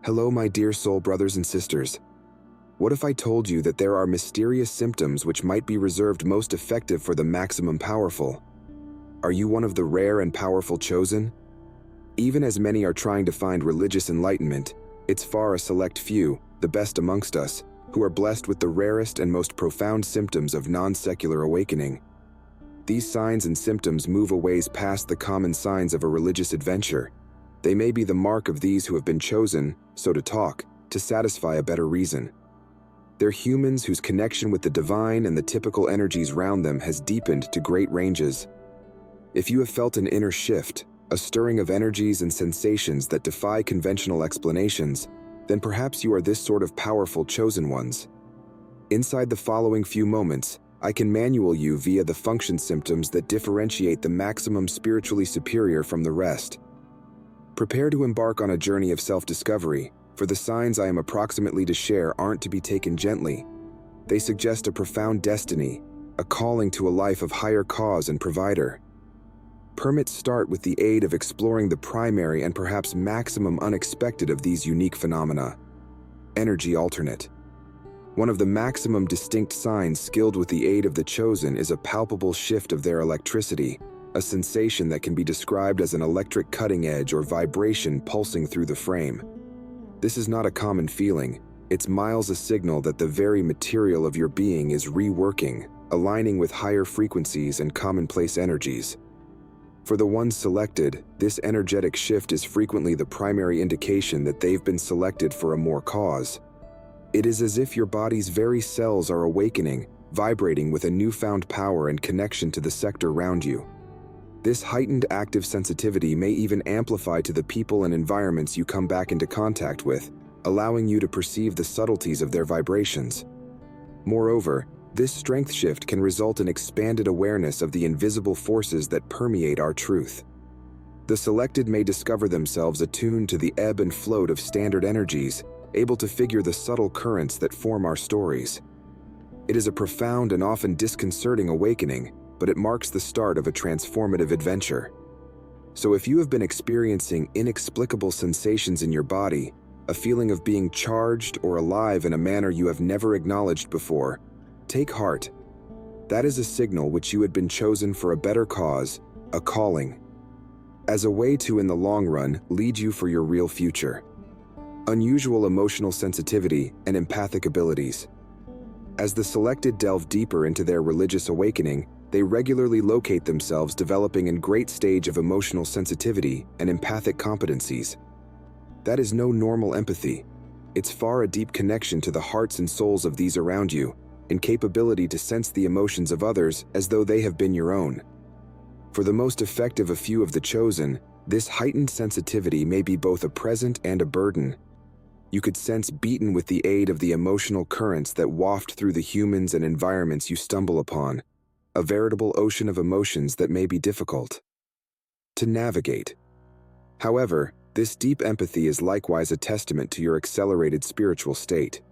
Hello, my dear soul brothers and sisters. What if I told you that there are mysterious symptoms which might be reserved most effective for the maximum powerful? Are you one of the rare and powerful chosen? Even as many are trying to find religious enlightenment, it's far a select few, the best amongst us, who are blessed with the rarest and most profound symptoms of non-secular awakening. These signs and symptoms move a ways past the common signs of a religious adventure. They may be the mark of these who have been chosen, so to talk, to satisfy a better reason. They're humans whose connection with the divine and the typical energies round them has deepened to great ranges. If you have felt an inner shift, a stirring of energies and sensations that defy conventional explanations, then perhaps you are this sort of powerful chosen ones. Inside the following few moments, I can manual you via the function symptoms that differentiate the maximum spiritually superior from the rest. Prepare to embark on a journey of self-discovery, for the signs I am approximately to share aren't to be taken gently. They suggest a profound destiny, a calling to a life of higher cause and provider. Permits start with the aid of exploring the primary and perhaps maximum unexpected of these unique phenomena: energy alternate. One of the maximum distinct signs skilled with the aid of the chosen is a palpable shift of their electricity, a sensation that can be described as an electric cutting edge or vibration pulsing through the frame. This is not a common feeling, it's miles a signal that the very material of your being is reworking, aligning with higher frequencies and commonplace energies. For the ones selected, this energetic shift is frequently the primary indication that they've been selected for a more cause. It is as if your body's very cells are awakening, vibrating with a newfound power and connection to the sector around you. This heightened active sensitivity may even amplify to the people and environments you come back into contact with, allowing you to perceive the subtleties of their vibrations. Moreover, this strength shift can result in expanded awareness of the invisible forces that permeate our truth. The selected may discover themselves attuned to the ebb and float of standard energies, able to figure the subtle currents that form our stories. It is a profound and often disconcerting awakening, but it marks the start of a transformative adventure. So if you have been experiencing inexplicable sensations in your body, a feeling of being charged or alive in a manner you have never acknowledged before, take heart. That is a signal which you had been chosen for a better cause, a calling, as a way to, in the long run, lead you for your real future. Unusual emotional sensitivity and empathic abilities. As the selected delve deeper into their religious awakening, they regularly locate themselves developing in great stage of emotional sensitivity and empathic competencies. That is no normal empathy. It's far a deep connection to the hearts and souls of these around you, and capability to sense the emotions of others as though they have been your own. For the most effective a few of the chosen, this heightened sensitivity may be both a present and a burden. You could sense beaten with the aid of the emotional currents that waft through the humans and environments you stumble upon, a veritable ocean of emotions that may be difficult to navigate. However, this deep empathy is likewise a testament to your accelerated spiritual state.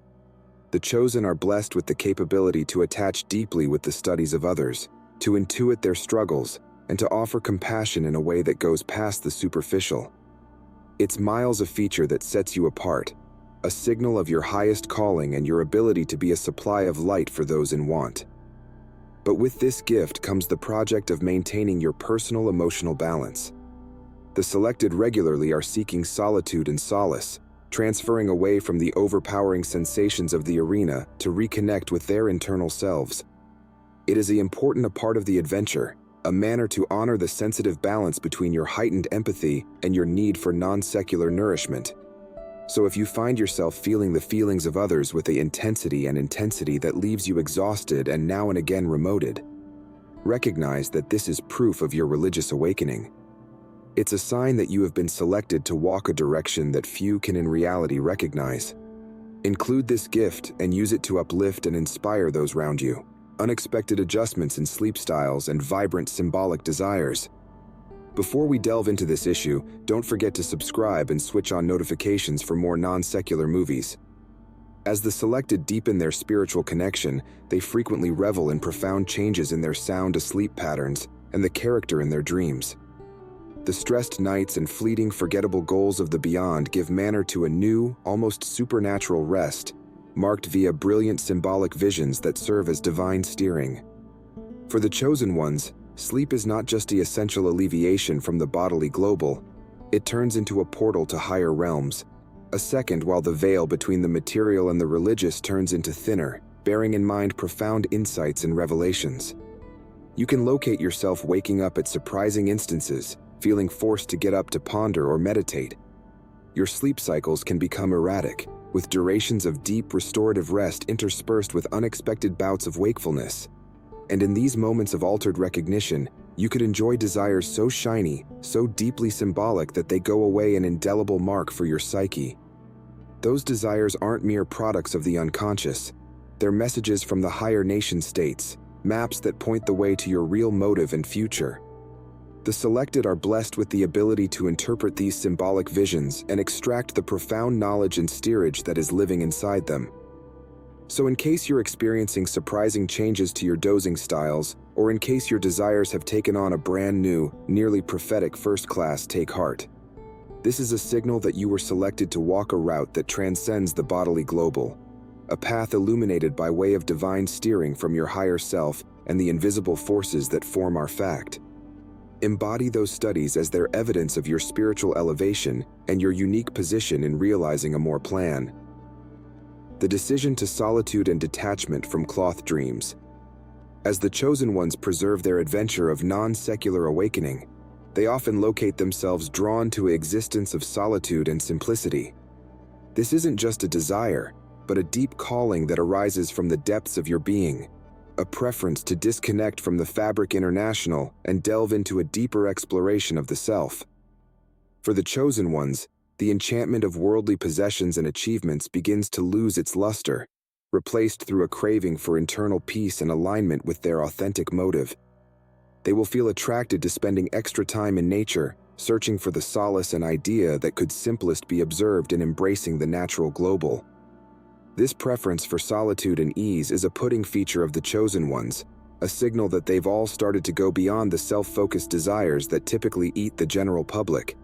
The chosen are blessed with the capability to attach deeply with the studies of others, to intuit their struggles, and to offer compassion in a way that goes past the superficial. It's miles a feature that sets you apart, a signal of your highest calling and your ability to be a supply of light for those in want. But with this gift comes the project of maintaining your personal emotional balance. The selected regularly are seeking solitude and solace, transferring away from the overpowering sensations of the arena to reconnect with their internal selves. It is an important part of the adventure, a manner to honor the sensitive balance between your heightened empathy and your need for non-secular nourishment. So if you find yourself feeling the feelings of others with the intensity that leaves you exhausted and now and again remoted, recognize that this is proof of your religious awakening. It's a sign that you have been selected to walk a direction that few can in reality recognize. Include this gift and use it to uplift and inspire those around you. Unexpected adjustments in sleep styles and vibrant symbolic desires. Before we delve into this issue, don't forget to subscribe and switch on notifications for more non-secular movies. As the selected deepen their spiritual connection, they frequently revel in profound changes in their sound-asleep patterns and the character in their dreams. The stressed nights and fleeting, forgettable goals of the beyond give manner to a new, almost supernatural rest, marked via brilliant symbolic visions that serve as divine steering. For the chosen ones, sleep is not just the essential alleviation from the bodily global, it turns into a portal to higher realms, a second while the veil between the material and the religious turns into thinner, bearing in mind profound insights and revelations. You can locate yourself waking up at surprising instances, feeling forced to get up to ponder or meditate. Your sleep cycles can become erratic, with durations of deep restorative rest interspersed with unexpected bouts of wakefulness. And in these moments of altered recognition, you could enjoy desires so shiny, so deeply symbolic that they go away an indelible mark for your psyche. Those desires aren't mere products of the unconscious. They're messages from the higher nation states, maps that point the way to your real motive and future. The selected are blessed with the ability to interpret these symbolic visions and extract the profound knowledge and steerage that is living inside them. So in case you're experiencing surprising changes to your dozing styles, or in case your desires have taken on a brand new, nearly prophetic first class, take heart. This is a signal that you were selected to walk a route that transcends the bodily global, a path illuminated by way of divine steering from your higher self and the invisible forces that form our fact. Embody those studies as their evidence of your spiritual elevation and your unique position in realizing a more plan. The decision to solitude and detachment from cloth dreams. As the chosen ones preserve their adventure of non-secular awakening, they often locate themselves drawn to an existence of solitude and simplicity. This isn't just a desire, but a deep calling that arises from the depths of your being, a preference to disconnect from the fabric international and delve into a deeper exploration of the self. For the chosen ones, the enchantment of worldly possessions and achievements begins to lose its luster, replaced through a craving for internal peace and alignment with their authentic motive. They will feel attracted to spending extra time in nature, searching for the solace and idea that could simplest be observed in embracing the natural global. This preference for solitude and ease is a pudding feature of the chosen ones, a signal that they've all started to go beyond the self-focused desires that typically eat the general public.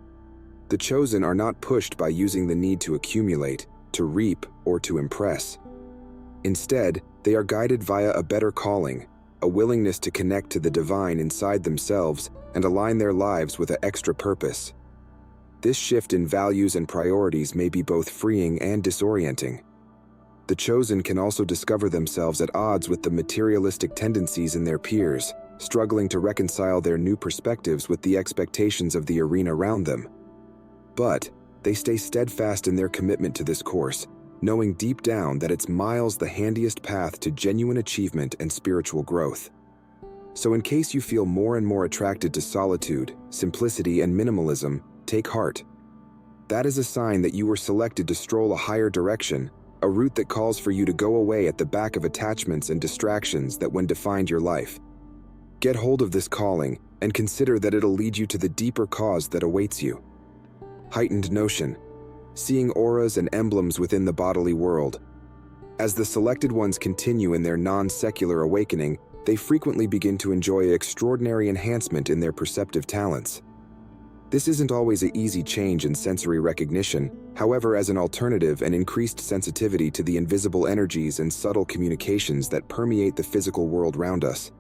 The chosen are not pushed by using the need to accumulate, to reap, or to impress. Instead, they are guided via a better calling, a willingness to connect to the divine inside themselves and align their lives with an extra purpose. This shift in values and priorities may be both freeing and disorienting. The chosen can also discover themselves at odds with the materialistic tendencies in their peers, struggling to reconcile their new perspectives with the expectations of the arena around them. But they stay steadfast in their commitment to this course, knowing deep down that it's miles the handiest path to genuine achievement and spiritual growth. So in case you feel more and more attracted to solitude, simplicity, and minimalism, take heart. That is a sign that you were selected to stroll a higher direction, a route that calls for you to go away at the back of attachments and distractions that once defined your life. Get hold of this calling and consider that it'll lead you to the deeper cause that awaits you. Heightened notion. Seeing auras and emblems within the bodily world. As the selected ones continue in their non-secular awakening, they frequently begin to enjoy extraordinary enhancement in their perceptive talents. This isn't always an easy change in sensory recognition, however, as an alternative and increased sensitivity to the invisible energies and subtle communications that permeate the physical world around us.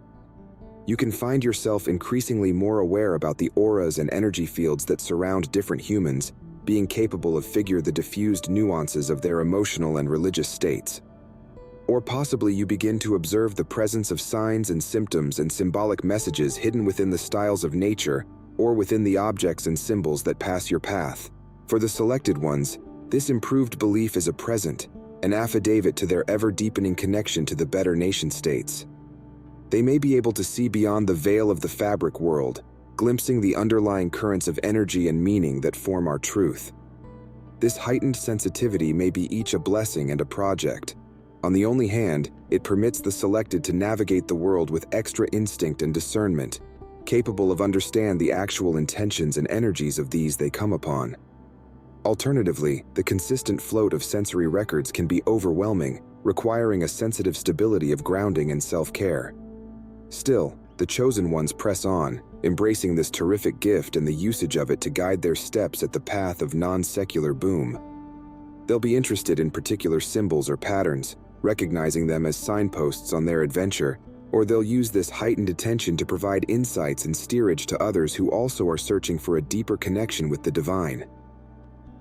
You can find yourself increasingly more aware about the auras and energy fields that surround different humans, being capable of figure the diffused nuances of their emotional and religious states. Or possibly you begin to observe the presence of signs and symptoms and symbolic messages hidden within the styles of nature or within the objects and symbols that pass your path. For the selected ones, this improved belief is a present, an affidavit to their ever-deepening connection to the better nation states. They may be able to see beyond the veil of the fabric world, glimpsing the underlying currents of energy and meaning that form our truth. This heightened sensitivity may be each a blessing and a project. On the only hand, it permits the selected to navigate the world with extra instinct and discernment, capable of understand the actual intentions and energies of these they come upon. Alternatively, the consistent float of sensory records can be overwhelming, requiring a sensitive stability of grounding and self-care. Still, the chosen ones press on, embracing this terrific gift and the usage of it to guide their steps at the path of non-secular boom. They'll be interested in particular symbols or patterns, recognizing them as signposts on their adventure, or they'll use this heightened attention to provide insights and steerage to others who also are searching for a deeper connection with the divine.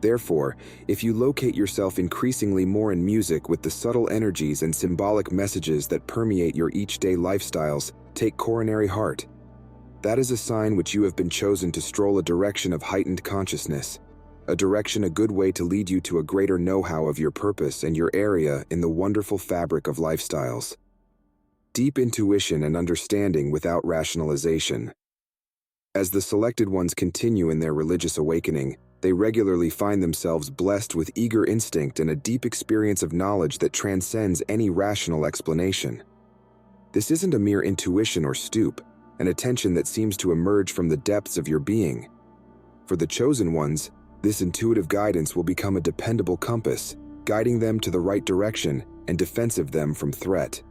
Therefore, if you locate yourself increasingly more in music with the subtle energies and symbolic messages that permeate your each-day lifestyles, take coronary heart. That is a sign which you have been chosen to stroll a direction of heightened consciousness, a direction a good way to lead you to a greater know-how of your purpose and your area in the wonderful fabric of lifestyles. Deep intuition and understanding without rationalization. As the selected ones continue in their religious awakening, they regularly find themselves blessed with eager instinct and a deep experience of knowledge that transcends any rational explanation. This isn't a mere intuition or stoop, an attention that seems to emerge from the depths of your being. For the chosen ones, this intuitive guidance will become a dependable compass, guiding them to the right direction and defensive them from threat.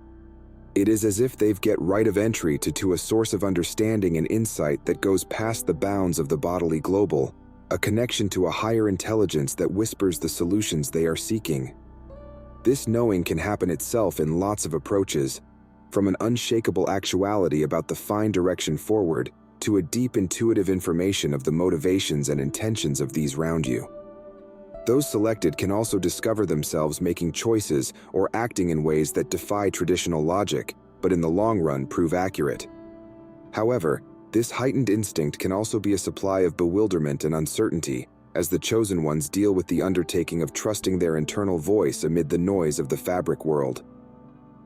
It is as if they've get right of entry to a source of understanding and insight that goes past the bounds of the bodily global, a connection to a higher intelligence that whispers the solutions they are seeking. This knowing can happen itself in lots of approaches, from an unshakable actuality about the fine direction forward to a deep intuitive information of the motivations and intentions of these round you. Those selected can also discover themselves making choices or acting in ways that defy traditional logic, but in the long run prove accurate. However, this heightened instinct can also be a supply of bewilderment and uncertainty, as the chosen ones deal with the undertaking of trusting their internal voice amid the noise of the fabric world.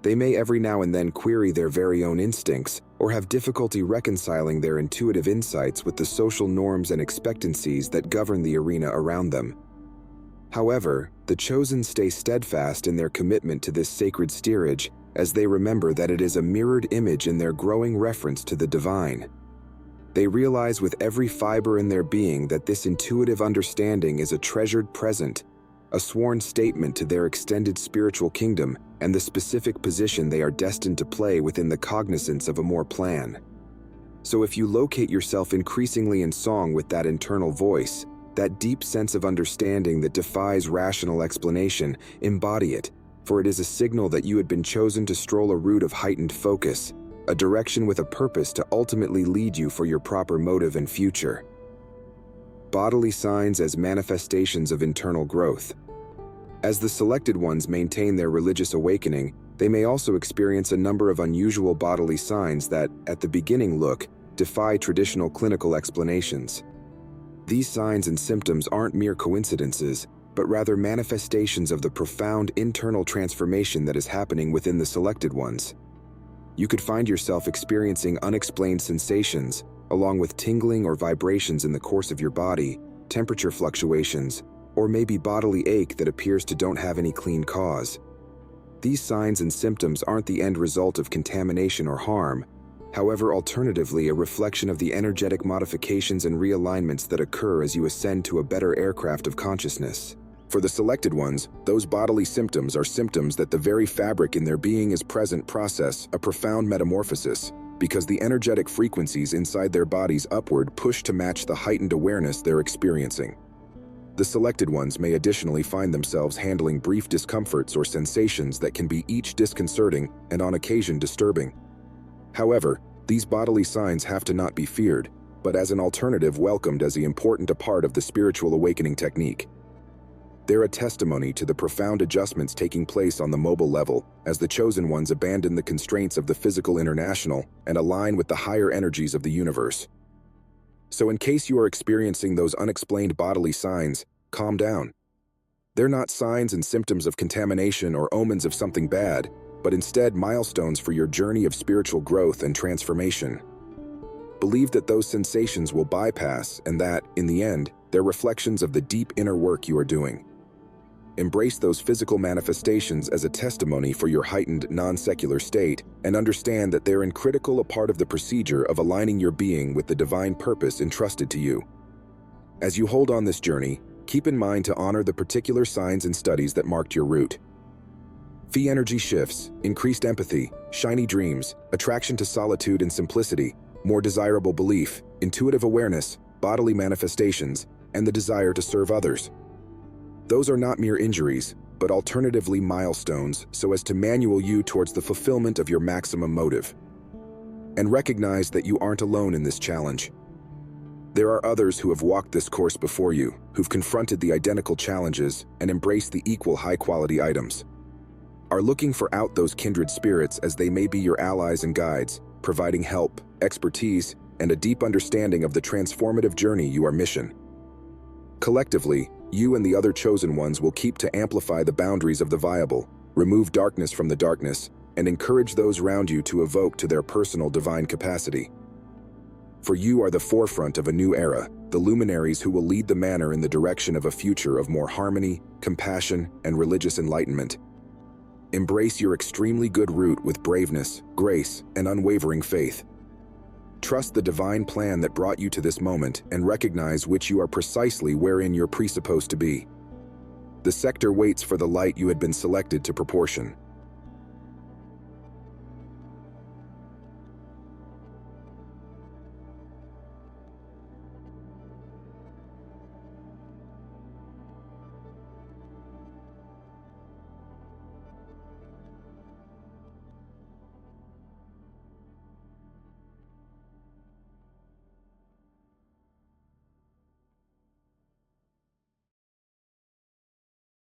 They may every now and then query their very own instincts, or have difficulty reconciling their intuitive insights with the social norms and expectancies that govern the arena around them. However, the chosen stay steadfast in their commitment to this sacred steerage, as they remember that it is a mirrored image in their growing reference to the divine. They realize with every fiber in their being that this intuitive understanding is a treasured present, a sworn statement to their extended spiritual kingdom and the specific position they are destined to play within the cognizance of a more plan. So if you locate yourself increasingly in song with that internal voice, that deep sense of understanding that defies rational explanation, embody it, for it is a signal that you had been chosen to stroll a route of heightened focus, a direction with a purpose to ultimately lead you for your proper motive and future. Bodily signs as manifestations of internal growth. As the selected ones maintain their religious awakening, they may also experience a number of unusual bodily signs that, at the beginning look, defy traditional clinical explanations. These signs and symptoms aren't mere coincidences, but rather manifestations of the profound internal transformation that is happening within the selected ones. You could find yourself experiencing unexplained sensations, along with tingling or vibrations in the course of your body, temperature fluctuations, or maybe bodily ache that appears to don't have any clean cause. These signs and symptoms aren't the end result of contamination or harm, however, alternatively, a reflection of the energetic modifications and realignments that occur as you ascend to a better aircraft of consciousness. For the selected ones, those bodily symptoms are symptoms that the very fabric in their being is present process a profound metamorphosis, because the energetic frequencies inside their bodies upward push to match the heightened awareness they're experiencing. The selected ones may additionally find themselves handling brief discomforts or sensations that can be each disconcerting and on occasion disturbing. However, these bodily signs have to not be feared, but as an alternative welcomed as the important a part of the spiritual awakening technique. They're a testimony to the profound adjustments taking place on the mobile level as the chosen ones abandon the constraints of the physical international and align with the higher energies of the universe. So in case you are experiencing those unexplained bodily signs, calm down. They're not signs and symptoms of contamination or omens of something bad, but instead milestones for your journey of spiritual growth and transformation. Believe that those sensations will bypass and that, in the end, they're reflections of the deep inner work you are doing. Embrace those physical manifestations as a testimony for your heightened non-secular state and understand that they're critical a part of the procedure of aligning your being with the divine purpose entrusted to you. As you hold on this journey, keep in mind to honor the particular signs and studies that marked your route. Phi energy shifts, increased empathy, shiny dreams, attraction to solitude and simplicity, more desirable belief, intuitive awareness, bodily manifestations, and the desire to serve others. Those are not mere injuries, but alternatively milestones so as to manual you towards the fulfillment of your maximum motive. And recognize that you aren't alone in this challenge. There are others who have walked this course before you, who've confronted the identical challenges and embraced the equal high-quality items. Are looking for out those kindred spirits as they may be your allies and guides, providing help, expertise, and a deep understanding of the transformative journey you are mission. Collectively, you and the other chosen ones will keep to amplify the boundaries of the viable, remove darkness from the darkness, and encourage those around you to evoke to their personal divine capacity. For you are the forefront of a new era, the luminaries who will lead the manner in the direction of a future of more harmony, compassion, and religious enlightenment. Embrace your extremely good route with braveness, grace, and unwavering faith. Trust the divine plan that brought you to this moment and recognize which you are precisely wherein you're presupposed to be. The sector waits for the light you had been selected to proportion.